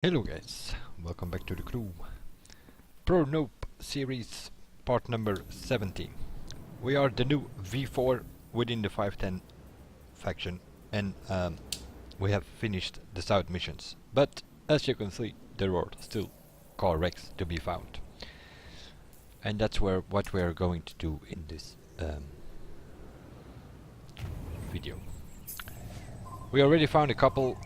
Hello guys, welcome back to the crew. Pro Noob series part number 17. We are the new V4 within the 510 faction and we have finished the south missions. But as you can see, there are still Carwrecks to be found. And that's what we are going to do in this video. We already found a couple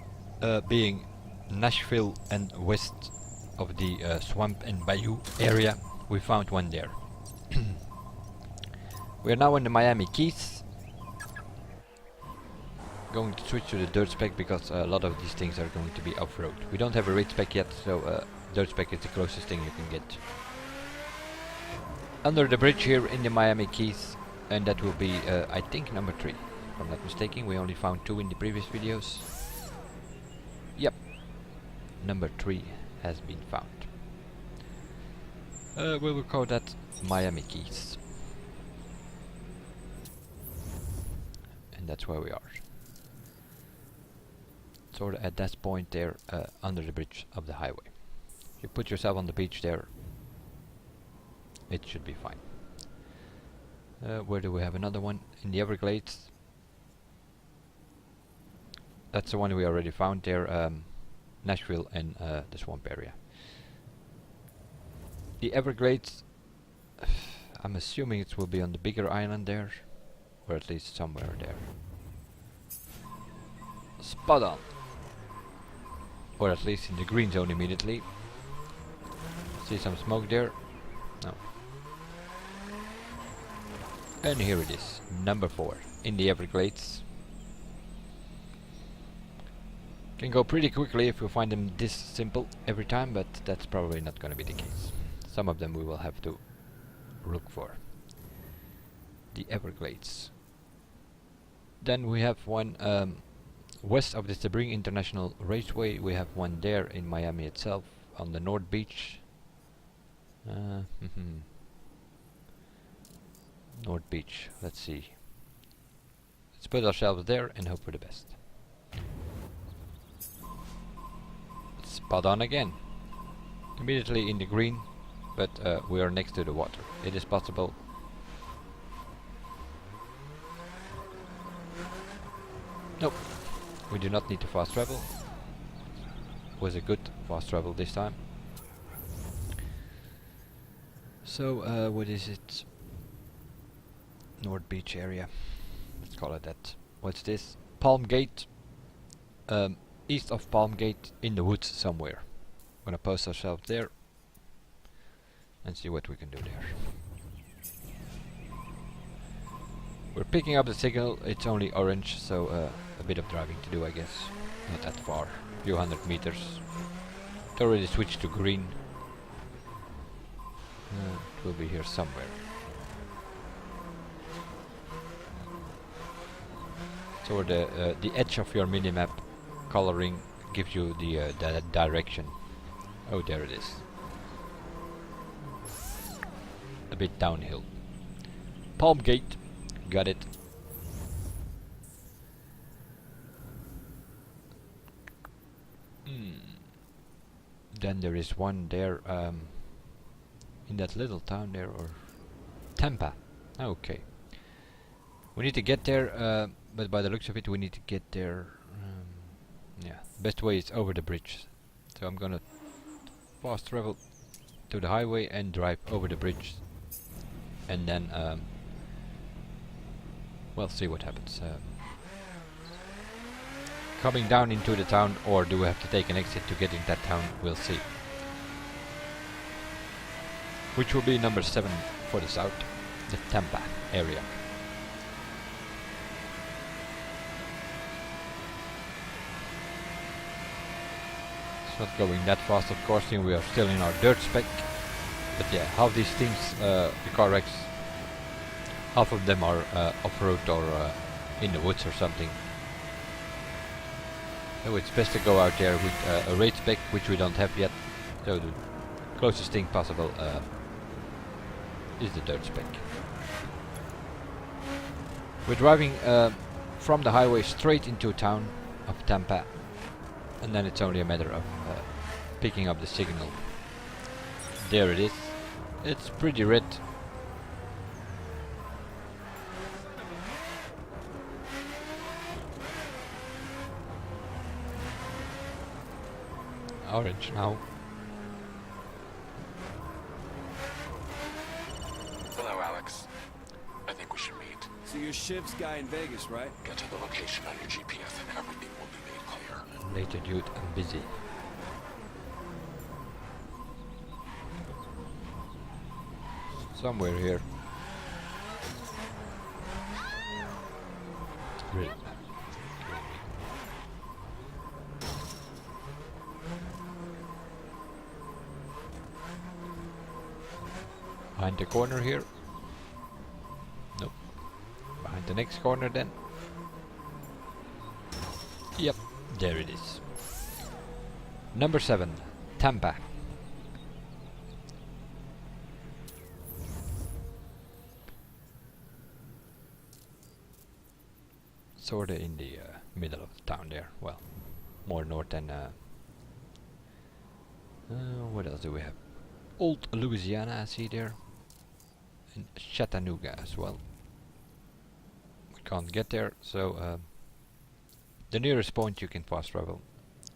being Nashville and west of the swamp and bayou area. We found one there. We are now in the Miami Keys. Going to switch to the dirt spec because a lot of these things are going to be off-road. We don't have a raid spec yet, so dirt spec is the closest thing you can get. Under the bridge here in the Miami Keys, and that will be I think number 3. If I'm not mistaken, we only found 2 in the previous videos. Yep. Number 3 has been found. We will call that Miami Keys. And that's where we are. Sort of at that point there, under the bridge of the highway. If you put yourself on the beach there, it should be fine. Where do we have another one? In the Everglades. That's the one we already found there. Nashville and the swamp area. The Everglades, I'm assuming it will be on the bigger island there, or at least somewhere there. Spot on! Or at least in the green zone immediately. See some smoke there? No. And here it is, number 4, in the Everglades. Can go pretty quickly if you find them this simple every time, but that's probably not going to be the case. Some of them we will have to look for. The Everglades. Then we have one west of the Sebring International Raceway. We have one there in Miami itself, on the North Beach. North Beach, let's see. Let's put ourselves there and hope for the best. Spot on again. Immediately in the green, but we are next to the water. It is possible. Nope. We do not need to fast travel. Was a good fast travel this time. So what is it? North Beach area. Let's call it that. What's this? Palm Gate. East of Palm Gate in the woods somewhere. Gonna post ourselves there and see what we can do there. We're picking up the signal. It's only orange, so a bit of driving to do, I guess. Not that far, a few hundred meters. It already switched to green. It will be here somewhere. So the edge of your minimap coloring gives you the direction. Oh, there it is. A bit downhill. Palm Gate, got it. Then there is one there in that little town there, or Tampa. Okay. We need to get there, but by the looks of it, we need to get there. Yeah, best way is over the bridge. So I'm gonna fast travel to the highway and drive over the bridge, and then we'll see what happens. Coming down into the town, or do we have to take an exit to get in that town? We'll see. Which will be number 7 for the south, the Tampa area. It's not going that fast, of course, and we are still in our dirt spec. But yeah, half these things, the Carwrecks, half of them are off-road or in the woods or something. So it's best to go out there with a raid spec, which we don't have yet. So the closest thing possible is the dirt spec. We're driving from the highway straight into town of Tampa, and then it's only a matter of picking up the signal. There it is. It's pretty red. Orange now. Hello, Alex. I think we should meet. So you're Shiv's guy in Vegas, right? Get to the location on your GPS and everything will be made clear. Later, dude, I'm busy. Somewhere here. Really? Behind the corner here? Nope. Behind the next corner then? Yep, there it is. Number 7, Tampa. Sorta in the middle of the town there. Well, more north than what else do we have? Old Louisiana, I see there. And Chattanooga as well. We can't get there, so the nearest point you can fast travel,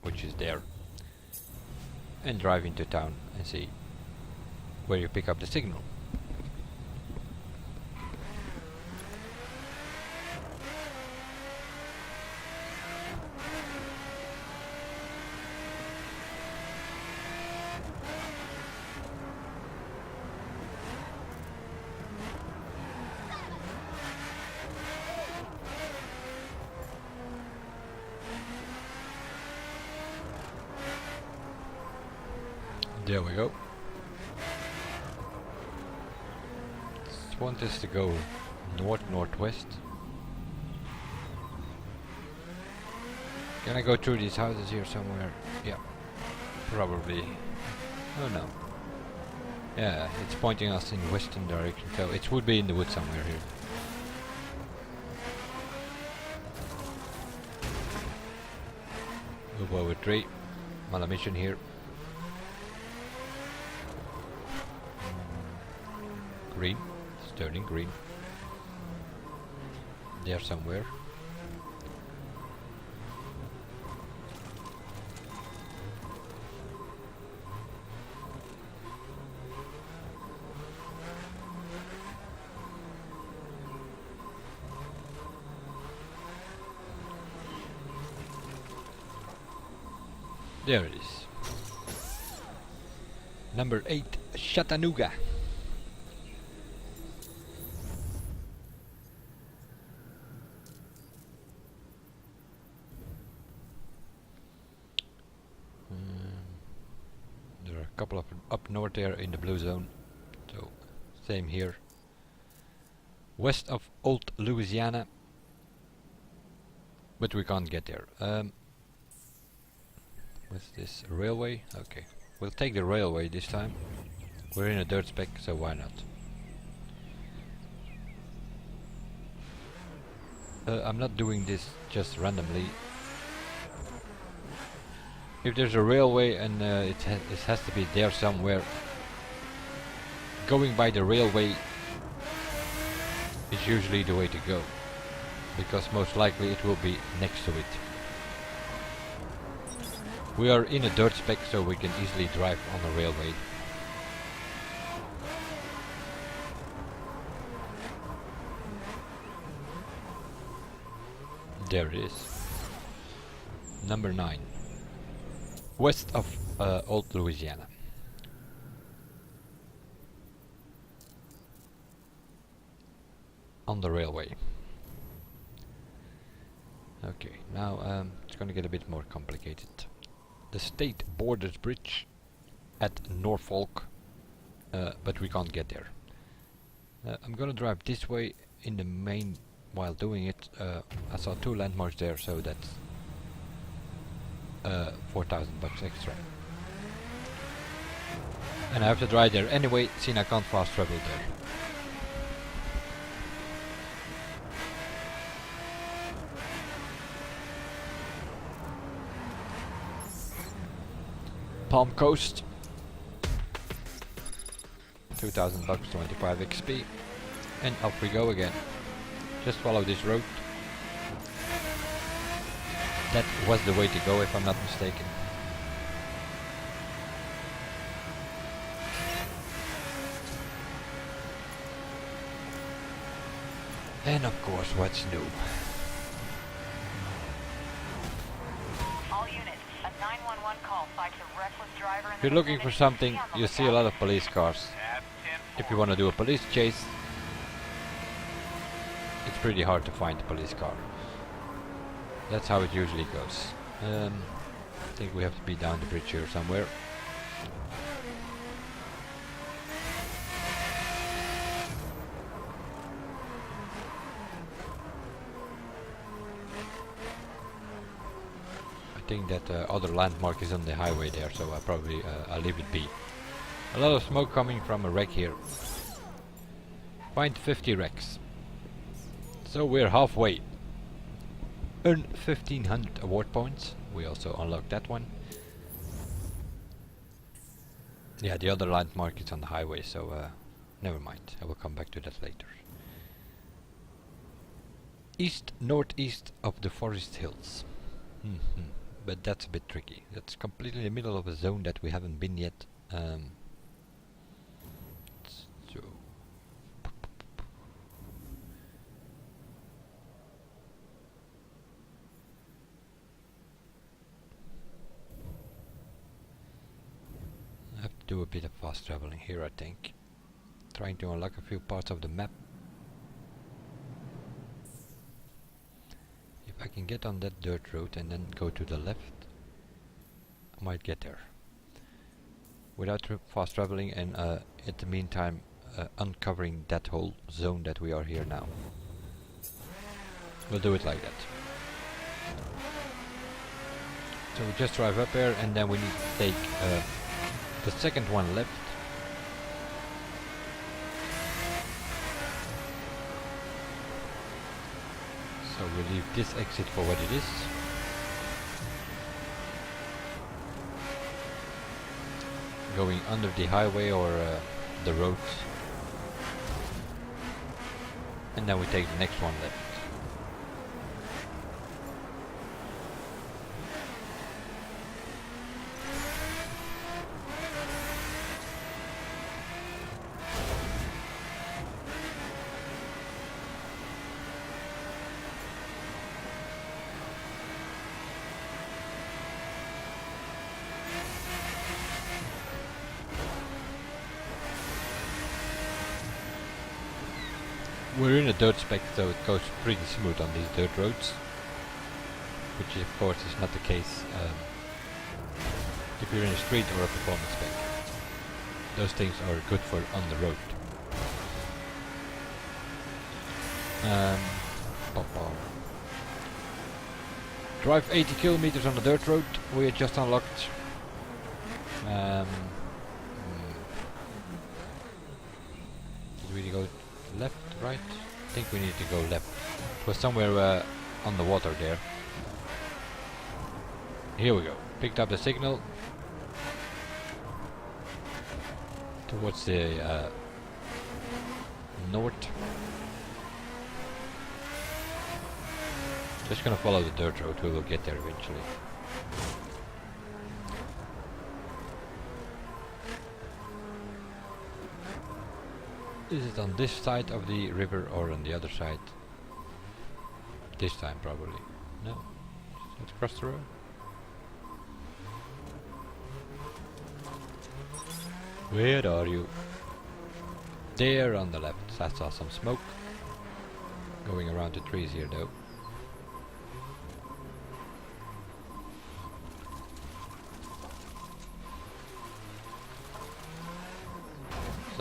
which is there, and drive into town and see where you pick up the signal. There we go. Just want us to go north-northwest. Can I go through these houses here somewhere? Yeah, probably. Oh no. Yeah, it's pointing us in western direction, so it would be in the woods somewhere here. Move over 3. On a mission here. Green. It's turning green. There somewhere. There it is. Number 8, Chattanooga. There are a couple of up north there in the blue zone. So, same here. West of Old Louisiana. But we can't get there. What's this? Railway? Okay. We'll take the railway this time. We're in a dirt spec, so why not? I'm not doing this just randomly. If there's a railway and it has to be there somewhere, going by the railway is usually the way to go, because most likely it will be next to it. We are in a dirt spec, so we can easily drive on a railway. There it is. Number 9. West of Old Louisiana. On the railway. Okay, now it's gonna get a bit more complicated. The state borders bridge at Norfolk, but we can't get there. I'm gonna drive this way in the main. While doing it, I saw 2 landmarks there, so that's 4,000 bucks extra. And I have to drive there anyway, since I can't fast travel there. Palm Coast. 2000 bucks, 25 XP. And off we go again. Just follow this road. That was the way to go if I'm not mistaken. And of course, what's new? All units, a 911 call finds a reckless driver in If you're looking for something, you see a lot of police cars. If you want to do a police chase, it's pretty hard to find a police car. That's how it usually goes. I think we have to be down the bridge here somewhere. I think that other landmark is on the highway there, so I'll leave it be. A lot of smoke coming from a wreck here. Find 50 wrecks. So we're halfway. Earn 1500 award points. We also unlocked that one. Yeah, the other landmark is on the highway, so never mind. I will come back to that later. Northeast of the forest hills. But that's a bit tricky. That's completely in the middle of a zone that we haven't been yet. So I have to do a bit of fast traveling here, I think. Trying to unlock a few parts of the map. If I can get on that dirt road and then go to the left, I might get there. Without fast traveling and in the meantime uncovering that whole zone that we are here now. We'll do it like that. So we just drive up here and then we need to take the second one left. So we leave this exit for what it is. Going under the highway or the roads. And then we take the next one left. We're in a dirt spec, so it goes pretty smooth on these dirt roads, which of course is not the case if you're in a street or a performance spec. Those things are good for on the road. Drive 80 kilometers on the dirt road. We had just unlocked. Did we go left, right? I think we need to go left. It was somewhere on the water there. Here we go. Picked up the signal. Towards the north. Just gonna follow the dirt road. We will get there eventually. Is it on this side of the river or on the other side? This time probably. No. Let's cross the road. Where are you? There on the left. I saw some smoke. Going around the trees here though.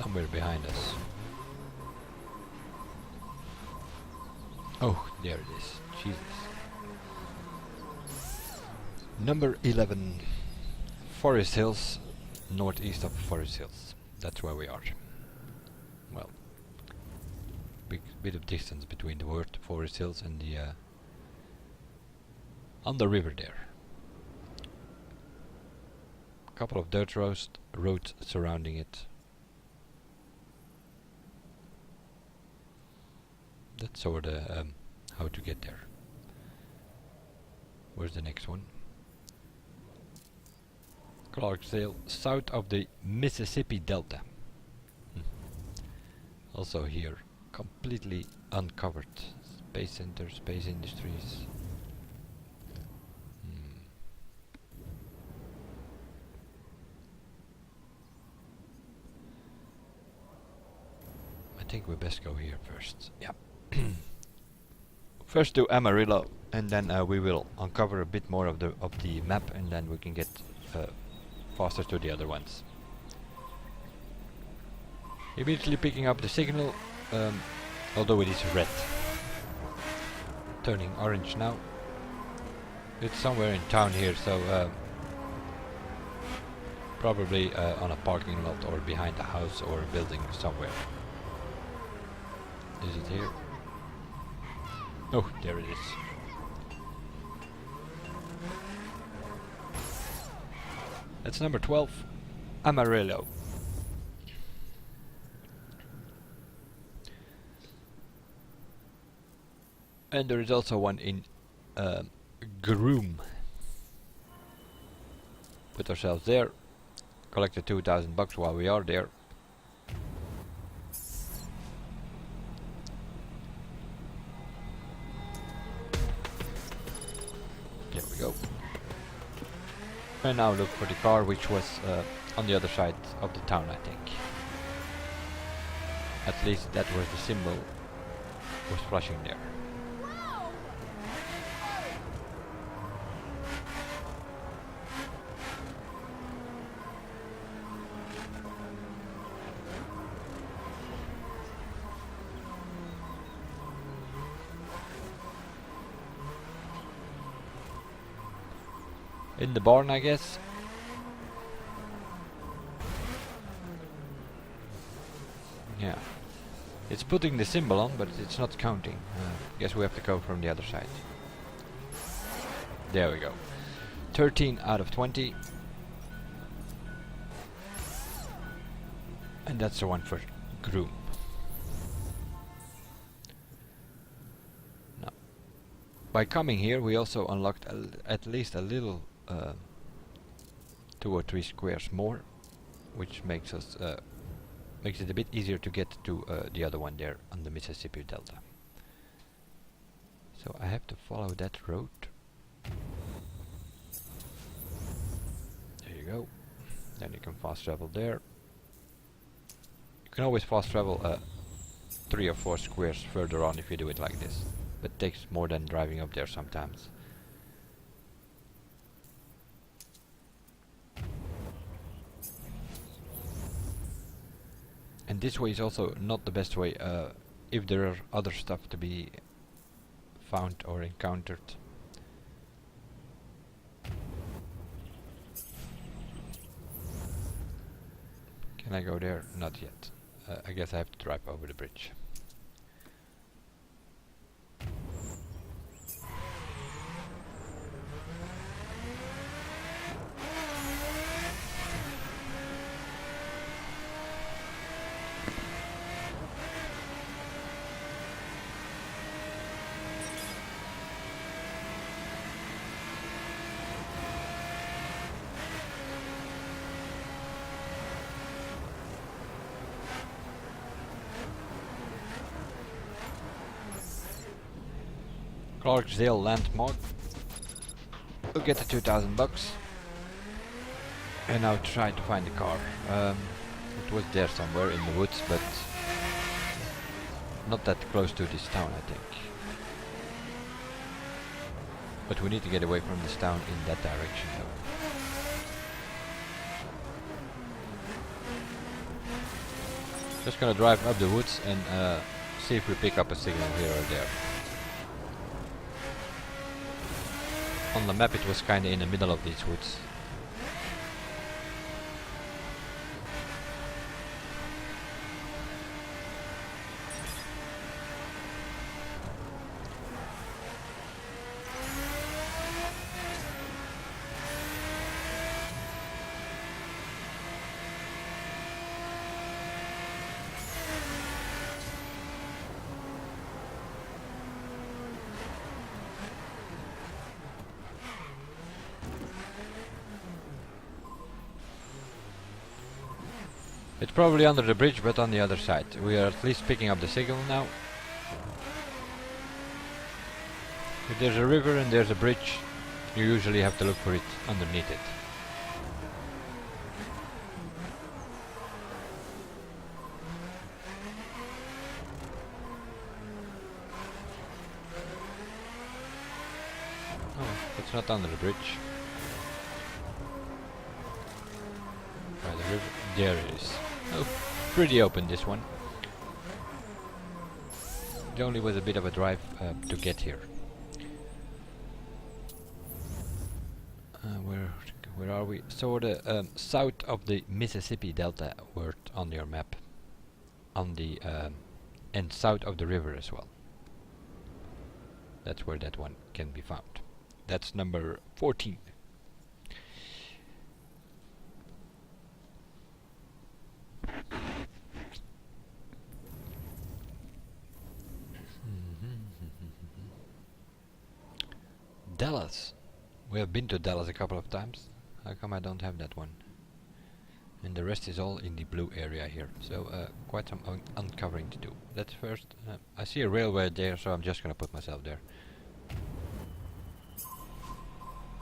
Somewhere behind us. Oh, there it is. Jesus. Number 11. Forest Hills. Northeast of Forest Hills. That's where we are. Well, bit of distance between the word Forest Hills and the on the river there. Couple of dirt roads surrounding it. That's sort of how to get there. Where's the next one? Clarksdale, south of the Mississippi Delta. Also here, completely uncovered. Space Center, Space Industries. I think we best go here first. Yeah. First do Amarillo, and then we will uncover a bit more of the map, and then we can get faster to the other ones. Immediately picking up the signal, although it is red. Turning orange now. It's somewhere in town here, so probably on a parking lot or behind a house or a building somewhere. Is it here? Oh, there it is. That's number 12, Amarillo. And there is also one in Groom. Put ourselves there. Collect the $2,000 while we are there. There we go. And now look for the car, which was on the other side of the town, I think. At least that was the symbol was flashing there. In the barn, I guess. Yeah. It's putting the symbol on, but it's not counting. Guess we have to go from the other side. There we go. 13 out of 20. And that's the one for Groom. Now, by coming here, we also unlocked at least a little 2 or 3 squares more, which makes us makes it a bit easier to get to the other one there on the Mississippi Delta. So I have to follow that road. There you go. Then you can fast travel there. You can always fast travel 3 or 4 squares further on if you do it like this, but it takes more than driving up there sometimes. And this way is also not the best way if there are other stuff to be found or encountered. Can I go there? Not yet. I guess I have to drive over the bridge. Clarksdale landmark. We'll get the $2,000 and now try to find the car. It was there somewhere in the woods, but not that close to this town, I think. But we need to get away from this town in that direction though. Just gonna drive up the woods and see if we pick up a signal here or there. On the map it was kinda in the middle of these woods. It's probably under the bridge, but on the other side. We are at least picking up the signal now. If there's a river and there's a bridge, you usually have to look for it underneath it. Oh, it's not under the bridge. By the river. There it is. Oh, pretty open this one. It only was a bit of a drive to get here. Where are we? So the south of the Mississippi Delta word on your map, on the and south of the river as well. That's where that one can be found. That's number 14. Dallas. We have been to Dallas a couple of times. How come I don't have that one? And the rest is all in the blue area here. So quite some uncovering to do. That's first. I see a railway there, so I'm just gonna put myself there.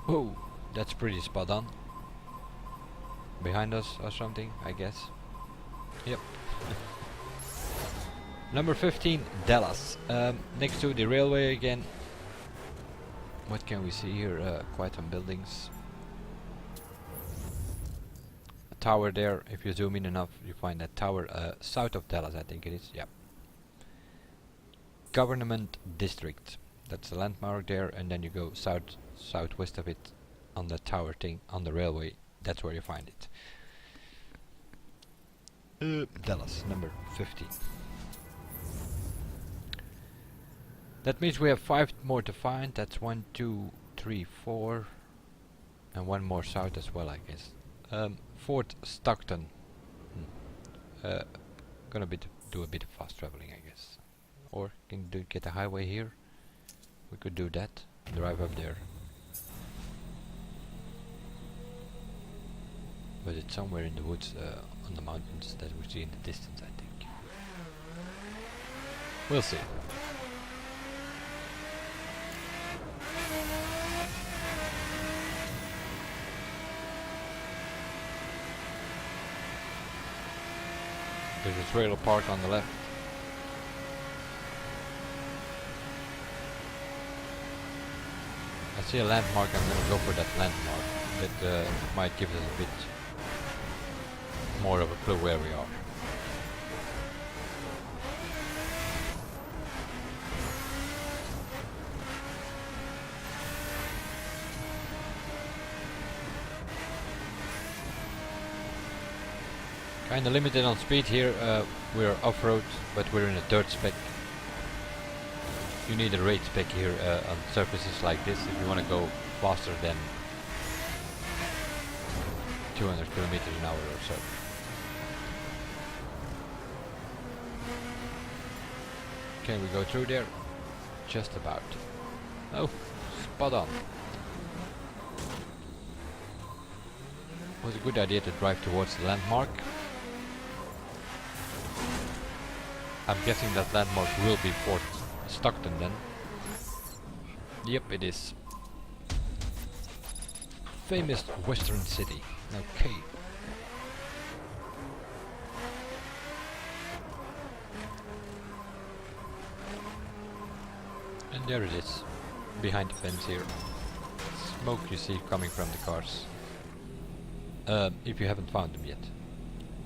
Whoa, that's pretty spot on. Behind us or something, I guess. Yep. Number 15, Dallas. Next to the railway again. What can we see here? Quite some buildings. A tower there. If you zoom in enough, you find that tower south of Dallas, I think it is. Yeah. Government District. That's the landmark there, and then you go southwest of it on the tower thing on the railway. That's where you find it. Dallas, number 15. That means we have 5 more to find. That's 1, 2, 3, 4, and 1 more south as well, I guess. Fort Stockton. Gonna do a bit of fast traveling, I guess. Or can get a highway here. We could do that. Drive up there. But it's somewhere in the woods, on the mountains that we see in the distance, I think. We'll see. There's a trailer park on the left. I see a landmark, I'm gonna go for that landmark. That might give us a bit more of a clue where we are. Kinda limited on speed here. We're off-road, but we're in a dirt spec. You need a raid spec here on surfaces like this if you want to go faster than 200 kilometers an hour or so. Can we go through there? Just about. Oh, spot on. Was a good idea to drive towards the landmark. I'm guessing that landmark will be Fort Stockton then. Yep, it is. Famous western city. Okay. And there it is. Behind the fence here. Smoke you see coming from the cars. If you haven't found them yet.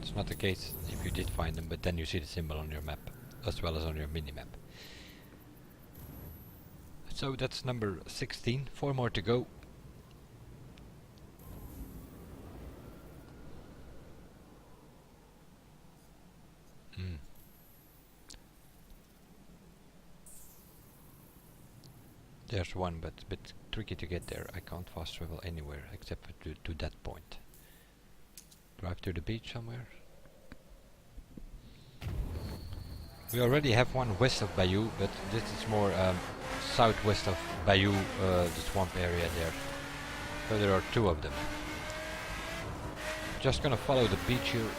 It's not the case if you did find them, but then you see the symbol on your map, as well as on your mini-map. So that's number 16, 4 more to go. There's one, but it's a bit tricky to get there. I can't fast travel anywhere except for to that point. Drive to the beach somewhere. We already have one west of Bayou, but this is more southwest of Bayou, the swamp area there. So there are 2 of them. Just gonna follow the beach here.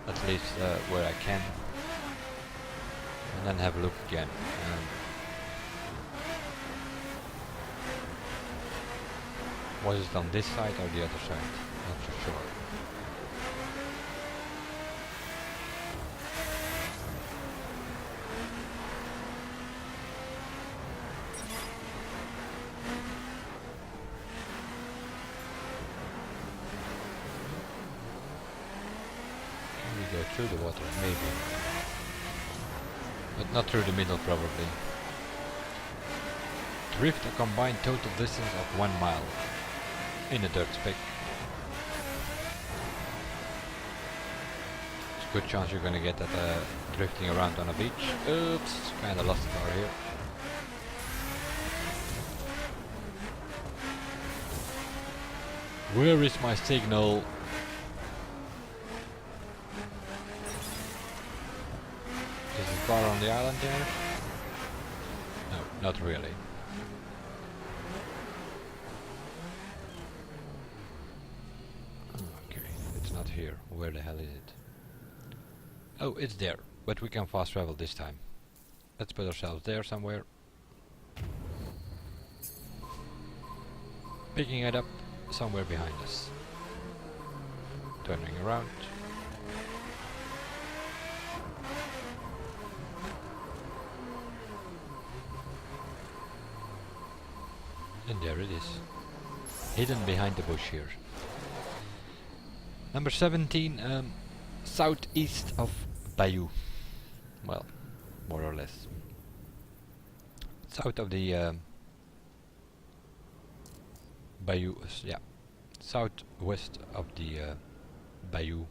at least where I can, and then have a look again. Was it on this side or the other side? Not so sure. Can we go through the water? Maybe. But not through the middle probably. Drift a combined total distance of 1 mile. In a dirt spec. It's a good chance you're gonna get that drifting around on a beach. Oops, kinda lost the car here. Where is my signal? Is the car on the island there? No, not really. Here. Where the hell is it? Oh, it's there. But we can fast travel this time. Let's put ourselves there somewhere. Picking it up somewhere behind us. Turning around. And there it is. Hidden behind the bush here. Number 17, southeast of Bayou. Well, more or less. South of the Bayou, yeah. Southwest of the Bayou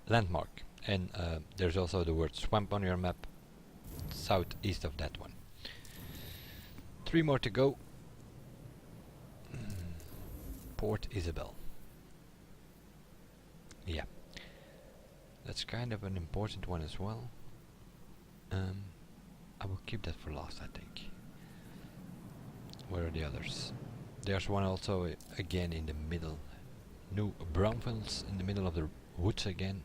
landmark. And there's also the word swamp on your map. Southeast of that one. 3 more to go. Port Isabel. Yeah, that's kind of an important one as well. I will keep that for last, I think. Where are the others? There's one also again in the middle. New brownfields in the middle of the woods again,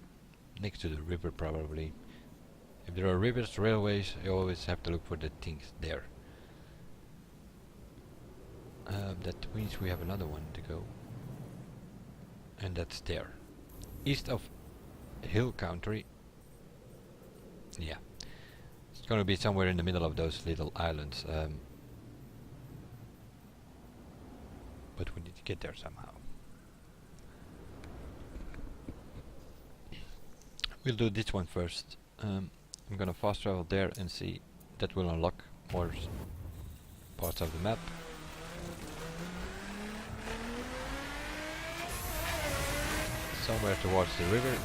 next to the river probably. If there are rivers, railways, you always have to look for the things there. That means we have another one to go, and that's there. East of Hill Country. Yeah. It's gonna be somewhere in the middle of those little islands. But we need to get there somehow. We'll do this one first. I'm gonna fast travel there and see. That will unlock more parts of the map. Somewhere towards the river.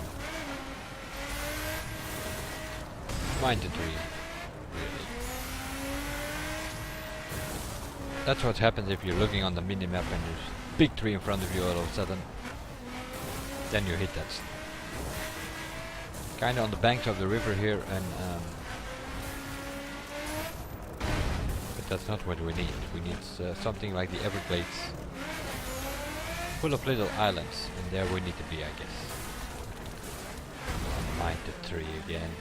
Mind the tree, really. That's what happens if you're looking on the mini-map and there's a big tree in front of you all of a sudden. Then you hit that. Kinda on the banks of the river here, and but that's not what we need. We need something like the Everglades. Full of little islands, and there we need to be, I guess. Mind the tree again.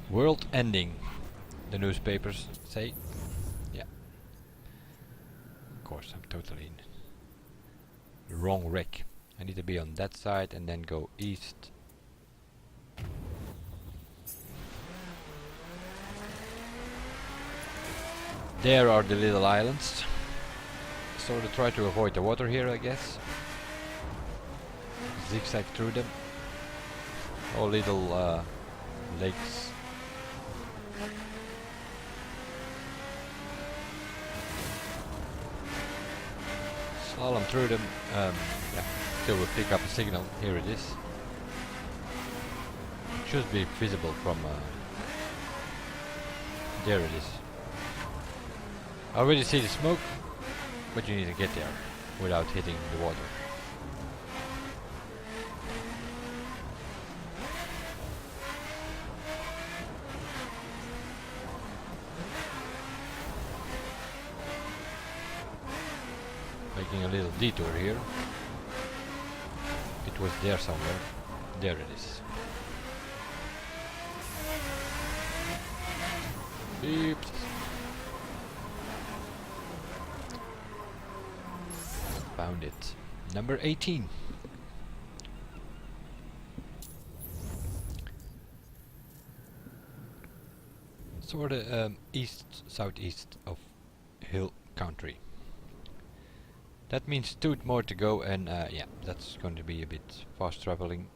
World ending, the newspapers say. Yeah. Of course, I'm totally in the wrong wreck. I need to be on that side and then go east. There are the little islands. So to try to avoid the water here, I guess. Zigzag through them. All little lakes. Slalom through them. Yeah, till we pick up a signal. Here it is. Should be visible from. There it is. I already see the smoke, but you need to get there without hitting the water. Taking a little detour here. It was there somewhere. There it is. Oops. Found it. Number 18. Sort of southeast of hill country. That means 2 more to go, and yeah, that's going to be a bit fast traveling.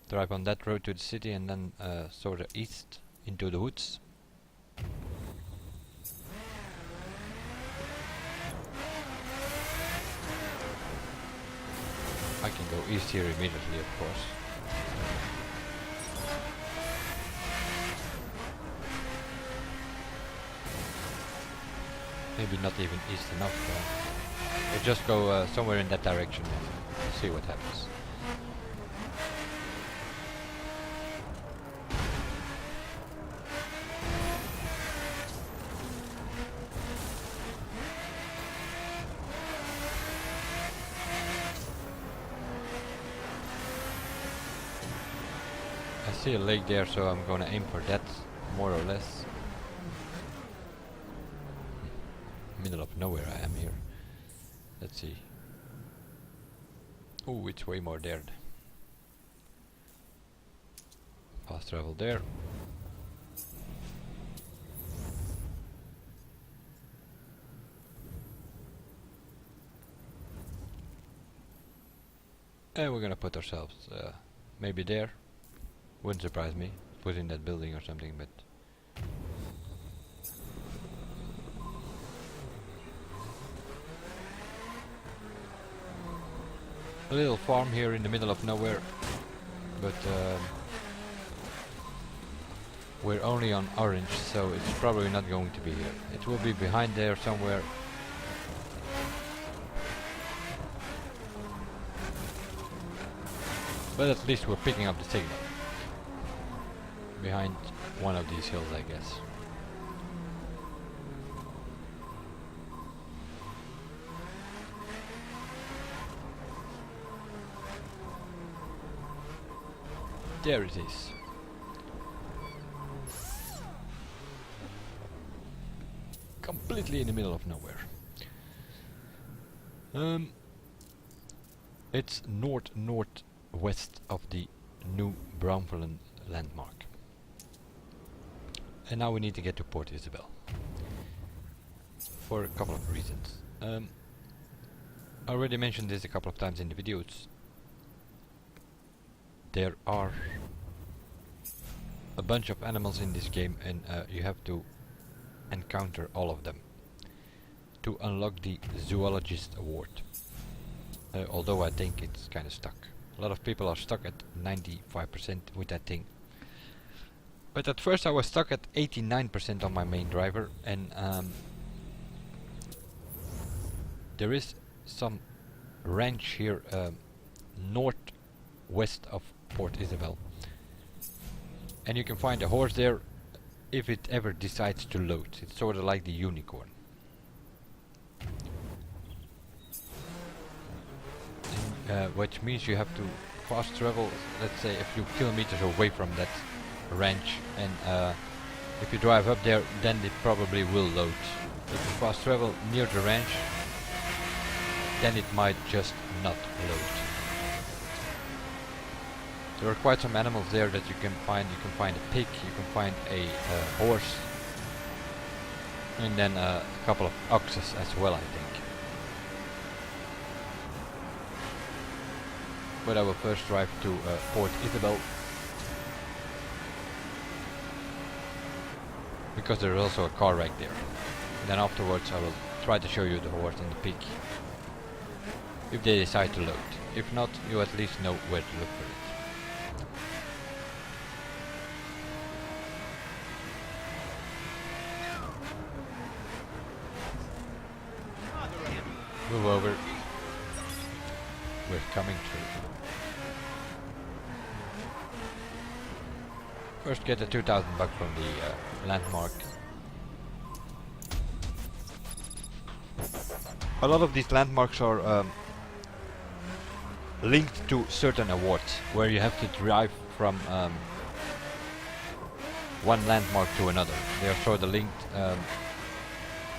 Drive on that road to the city and then sort of east into the woods. I can go east here immediately, of course. Maybe not even east enough. We'll just go somewhere in that direction and see what happens. I see a lake there, so I'm gonna aim for that, more or less. Middle of nowhere I am here. Let's see. Oh, it's way more there. Fast travel there. And we're gonna put ourselves maybe there. Wouldn't surprise me. Put in that building or something, but a little farm here in the middle of nowhere, but we're only on orange, so it's probably not going to be here. It will be behind there somewhere. But at least we're picking up the signal. Behind one of these hills, I guess. There it is. Completely in the middle of nowhere. It's northwest of the new Brownfield landmark. And now we need to get to Port Isabel. For a couple of reasons. I already mentioned this a couple of times in the videos. There are a bunch of animals in this game, and you have to encounter all of them to unlock the Zoologist Award. Although I think it's kind of stuck. A lot of people are stuck at 95% with that thing. But at first I was stuck at 89% on my main driver, and there is some ranch here northwest of Port Isabel, and you can find a horse there if it ever decides to load. It's sort of like the unicorn. Which means you have to fast travel, let's say a few kilometers away from that ranch, and if you drive up there, then it probably will load. If you fast travel near the ranch, then it might just not load. There are quite some animals there that you can find. You can find a pig, you can find a horse, and then a couple of oxes as well, I think. But I will first drive to Port Isabel, because there is also a Carwreck there. And then afterwards I will try to show you the horse and the pig, if they decide to load. If not, you at least know where to look for it. Move over. We're coming through. First get the 2,000 bucks from the landmark. a lot of these landmarks are linked to certain awards, where you have to drive from one landmark to another. They are sort of linked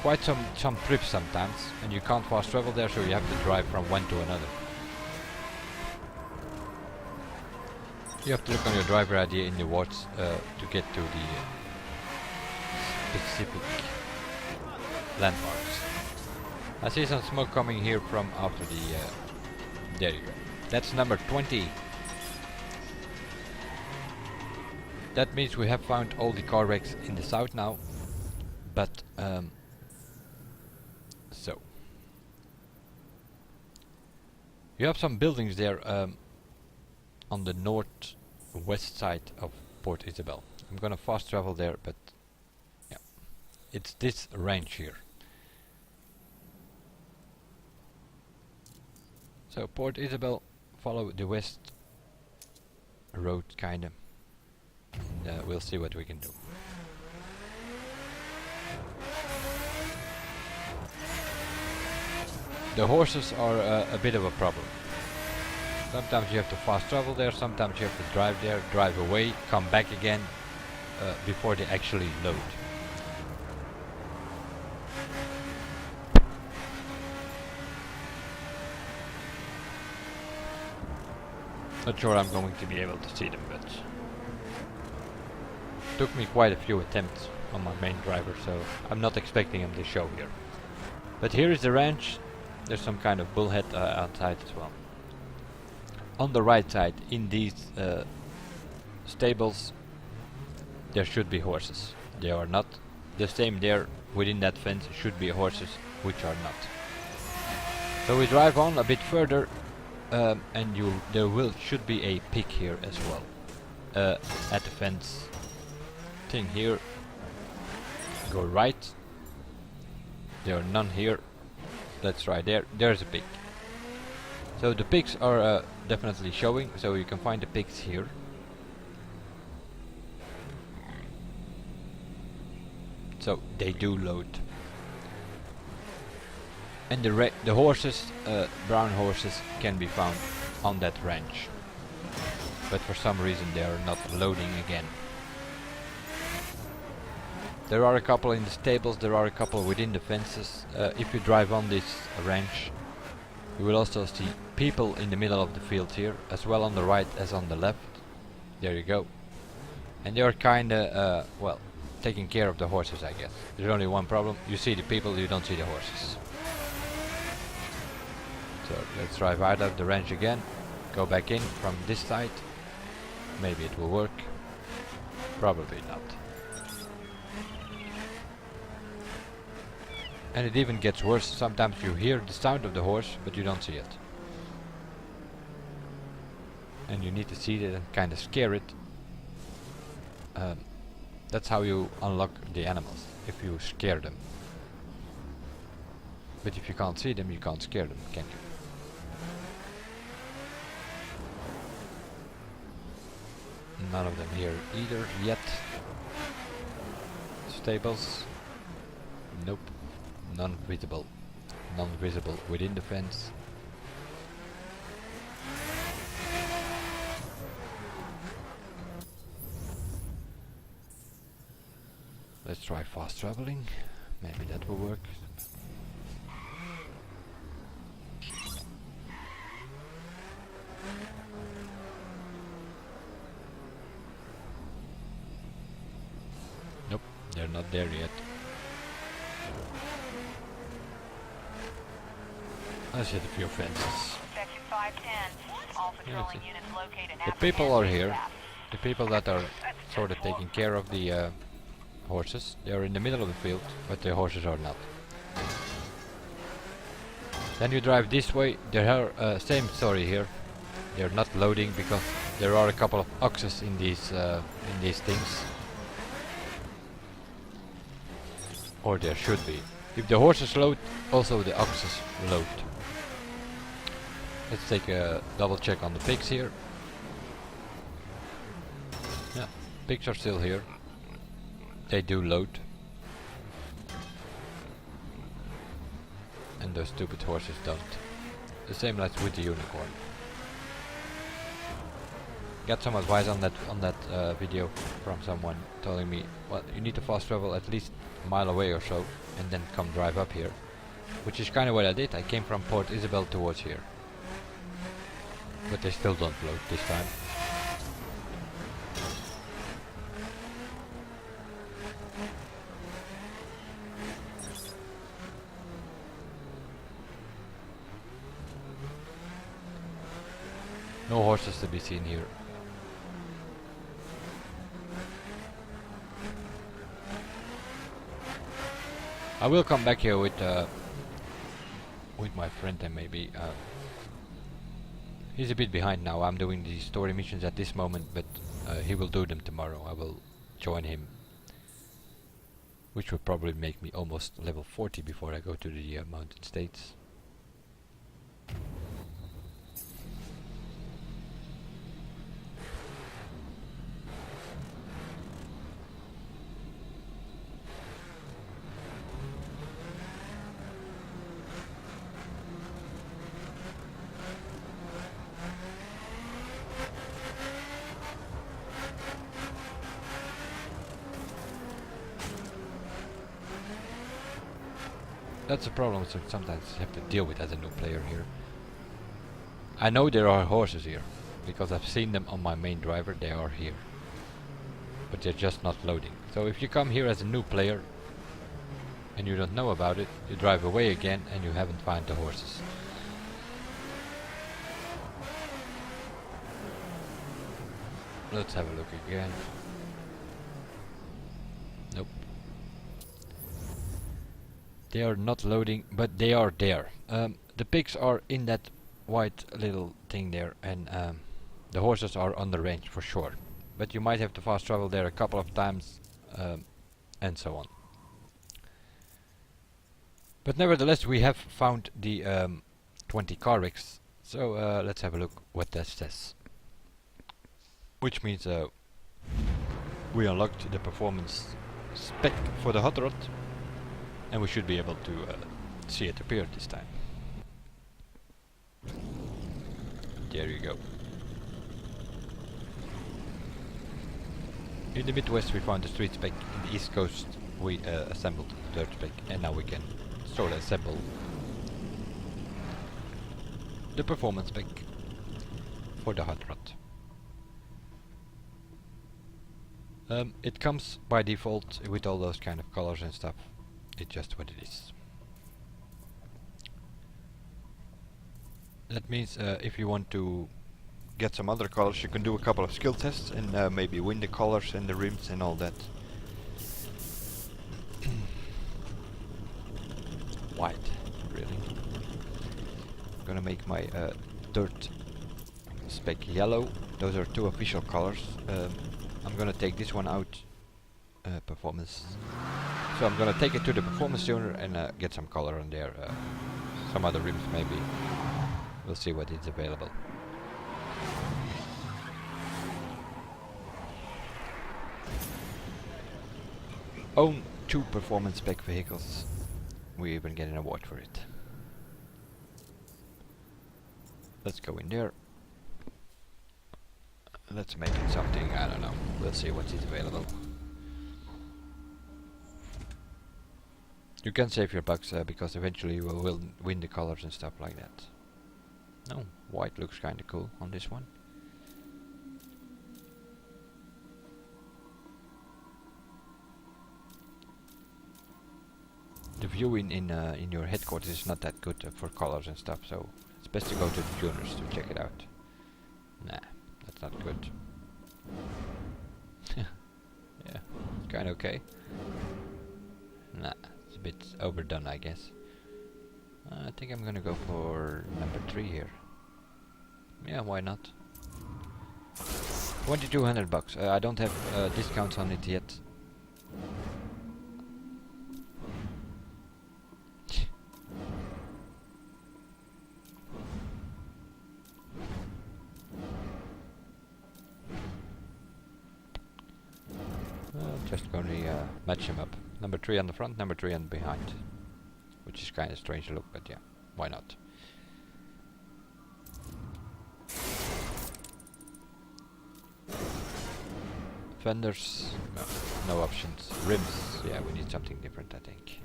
quite some trips sometimes, and you can't fast travel there, so you have to drive from one to another. You have to look on your driver ID in the awards to get to the specific landmarks. I see some smoke coming here from after the there you go. That's number 20. That means we have found all the Carwrecks in the south now, but so you have some buildings there on the northwest side of Port Isabel. I'm gonna fast travel there, but yeah, it's this range here. So Port Isabel, follow the west road kinda, and we'll see what we can do. The horses are a bit of a problem. Sometimes you have to fast travel there, sometimes you have to drive there, drive away, come back again before they actually load. Not sure I'm going to be able to see them, but took me quite a few attempts on my main driver, so I'm not expecting them to show here. But here is the ranch. There's some kind of bullhead outside as well. On the right side, in these stables, there should be horses. They are not. The same there, within that fence should be horses, which are not. So we drive on a bit further, and there should be a pig here as well. At the fence thing here. Go right. There are none here. Let's try there. There's a pig. So the pigs are definitely showing, so you can find the pigs here. So they do load. And the horses, brown horses, can be found on that ranch. But for some reason they are not loading again. There are a couple in the stables, there are a couple within the fences. If you drive on this ranch, you will also see people in the middle of the field here, as well on the right as on the left. There you go. And they are kinda, well, taking care of the horses, I guess. There's only one problem: you see the people, you don't see the horses. So let's drive out of the ranch again, go back in from this side. Maybe it will work. Probably not. And it even gets worse. Sometimes you hear the sound of the horse, but you don't see it. And you need to see it and kind of scare it. That's how you unlock the animals, if you scare them. But if you can't see them, you can't scare them, can you? None of them here either yet. Stables. Nope. None visible. None visible within the fence. Let's try fast traveling. Maybe that will work. Nope, they're not there yet. Let's hit a few fences. Section 510. All patrolling Yeah, units located. the people are here. The people that are sort of taking care of the horses. They are in the middle of the field, but the horses are not. Then you drive this way. There are same story here. They're not loading because there are a couple of oxes in these things. Or there should be. If the horses load, also the oxes load. Let's take a double check on the pigs here. Yeah, pigs are still here. They do load. and those stupid horses don't. The same like with the unicorn. Got some advice on that video from someone telling me, well, you need to fast travel at least a mile away or so, and then come drive up here. Which is kind of what I did. I came from Port Isabel towards here. But they still don't load this time. No horses to be seen here. I will come back here with my friend, and maybe he's a bit behind now. I'm doing these story missions at this moment, but he will do them tomorrow. I will join him, which will probably make me almost level 40 before I go to the Mountain States. That's a problem sometimes you have to deal with as a new player here. I know there are horses here, because I've seen them on my main driver, they are here. But they're just not loading. So if you come here as a new player, and you don't know about it, you drive away again and you haven't found the horses. Let's have a look again. Nope. They are not loading, but they are there. The pigs are in that white little thing there, and the horses are on the range for sure. But you might have to fast travel there a couple of times, and so on. But nevertheless, we have found the 20 Carwrecks. So let's have a look what that says. Which means we unlocked the performance spec for the hot rod. And we should be able to see it appear this time. There you go. In the Midwest we found the street spec, in the East Coast we assembled the dirt spec, and now we can sort of assemble the performance spec for the hot rod. It comes by default with all those kind of colors and stuff. It's just what it is. That means if you want to get some other colors, you can do a couple of skill tests and maybe win the colors and the rims and all that. White, really. I'm gonna make my dirt spec yellow. Those are two official colors. I'm gonna take this one out, performance. So I'm gonna take it to the performance tuner and get some color on there. Some other rims maybe. We'll see what is available. Own 2 performance spec vehicles. We even get an award for it. Let's go in there. Let's make it something, I don't know. We'll see what is available. You can save your bucks because eventually you will win the colors and stuff like that. No, white looks kinda cool on this one. The view in your headquarters is not that good for colors and stuff, so it's best to go to the tuners to check it out. Nah, that's not good. Yeah, it's kinda okay. Nah. A bit overdone, I guess. I think I'm gonna go for number 3 here. Yeah, why not? 2200 bucks. I don't have discounts on it yet. Just gonna match him up. Number 3 on the front, number 3 on the behind. which is kind of strange to look, but yeah, why not? Fenders, no options. Rims, yeah, we need something different, I think.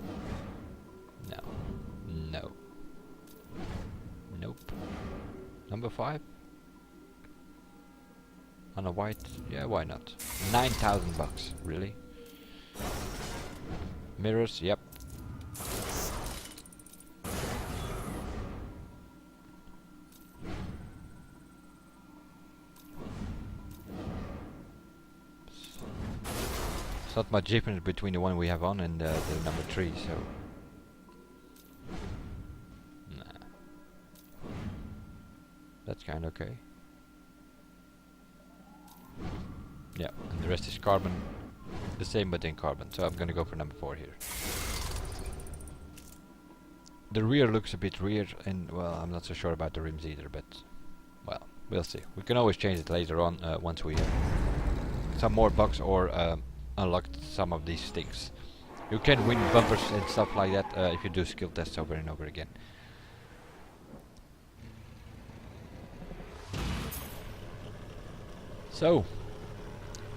No, no, nope. Number 5 on a white, yeah, why not? 9,000 bucks, really? Mirrors, yep. It's not much difference between the one we have on and the number 3, so... Nah. That's kinda okay. Yeah, and the rest is carbon. The same but in carbon, so I'm gonna go for number 4 here. The rear looks a bit weird, and well, I'm not so sure about the rims either, but... Well, we'll see. We can always change it later on, once we have some more bucks or unlocked some of these things. You can win bumpers and stuff like that if you do skill tests over and over again. So,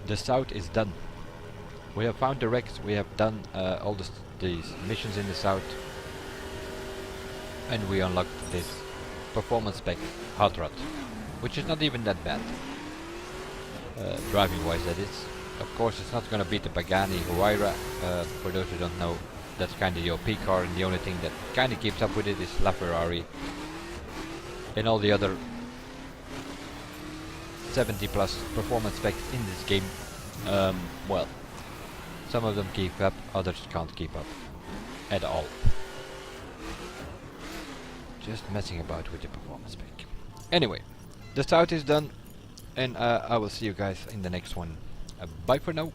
the south is done. We have found the wrecks, we have done all these missions in the south, and we unlocked this performance spec hot rod, which is not even that bad, driving wise that is. Of course it's not gonna beat the Pagani Huayra, for those who don't know, that's kinda the OP car, and the only thing that kinda keeps up with it is LaFerrari, and all the other 70 plus performance specs in this game. Well, some of them keep up, others can't keep up at all. Just messing about with the performance spec. Anyway, the south is done, and I will see you guys in the next one. Bye for now.